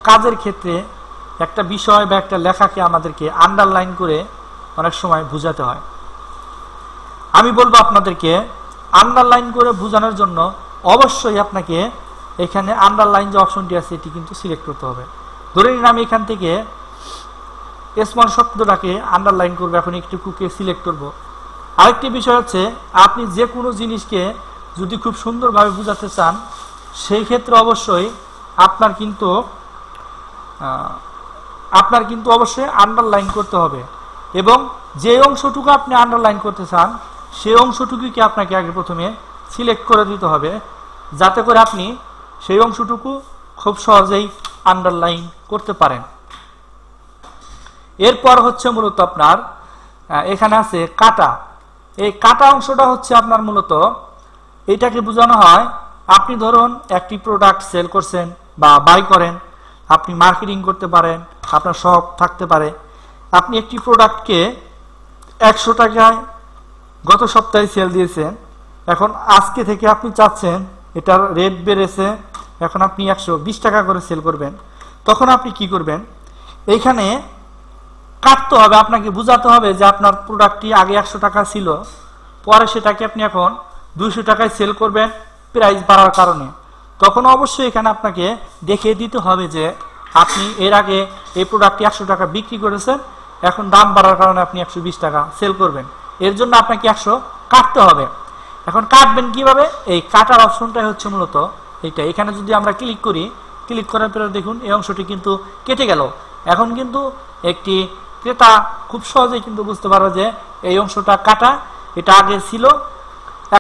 কাজের ক্ষেত্রে একটা বিষয় বা একটা লেখাকে আমাদেরকে আন্ডারলাইন করে অনেক সময় বোঝাতে হয়। আমি বলবো আপনাদেরকে আন্ডারলাইন করে বোঝানোর জন্য অবশ্যই আপনাকে এখানে আন্ডারলাইন যে অপশনটি আছে এটি কিন্তু সিলেক্ট করতে হবে। ধরে নিন আমি এখান থেকে স্মল শব্দটাকে আন্ডারলাইন করবো, এখন একটুকুকে সিলেক্ট করব। আরেকটি বিষয় হচ্ছে আপনি যে কোনো জিনিসকে যদি খুব সুন্দরভাবে বোঝাতে চান সেই ক্ষেত্রে অবশ্যই আপনার কিন্তু অবশ্যই আন্ডারলাইন করতে হবে, এবং যে অংশটুকু আপনি আন্ডারলাইন করতে চান সেই অংশটুকুকে আপনাকে আগে প্রথমে সিলেক্ট করে দিতে হবে, যাতে করে আপনি সেই অংশটুকু খুব সহজেই আন্ডারলাইন করতে পারেন। এরপর হচ্ছে মূলত আপনার এখানে আছে কাটা। এই কাটা অংশটা হচ্ছে আপনার মূলত এটাকে বোঝানো হয়, আপনি ধরুন একটি প্রোডাক্ট সেল করছেন বা বাই করেন, আপনি মার্কেটিং করতে পারেন, আপনার শপ থাকতে পারে। আপনি একটি প্রোডাক্টকে 100 টাকায় গত সপ্তাহে সেল দিয়েছেন, এখন আজকে থেকে আপনি চাচ্ছেন এটার রেট বেড়েছে, এখন আপনি 120 টাকা করে সেল করবেন। তখন আপনি কি করবেন, এইখানে কাটতে হবে, আপনাকে বোঝাতে হবে যে আপনার প্রোডাক্টটি আগে 100 টাকা ছিল, পরে সেটাকে আপনি এখন 200 টাকায় সেল করবেন প্রাইস বাড়ার কারণে। তখন অবশ্যই এখানে আপনাকে দেখিয়ে দিতে হবে যে আপনি এর আগে এই প্রোডাক্টটি 100 টাকা বিক্রি করেছেন, এখন দাম বাড়ার কারণে আপনি 120 টাকা সেল করবেন। এর জন্য আপনাকে 100 কাটতে হবে। এখন কাটবেন কিভাবে, এই কাটার অপশনটাই হচ্ছে মূলত এইটা। এখানে যদি আমরা ক্লিক করি, ক্লিক করার পরে দেখুন এই অংশটি কিন্তু কেটে গেল। এখন কিন্তু একটি ক্রেতা খুব সহজেই কিন্তু বুঝতে পারবে যে এই অংশটা কাটা, এটা আগে ছিল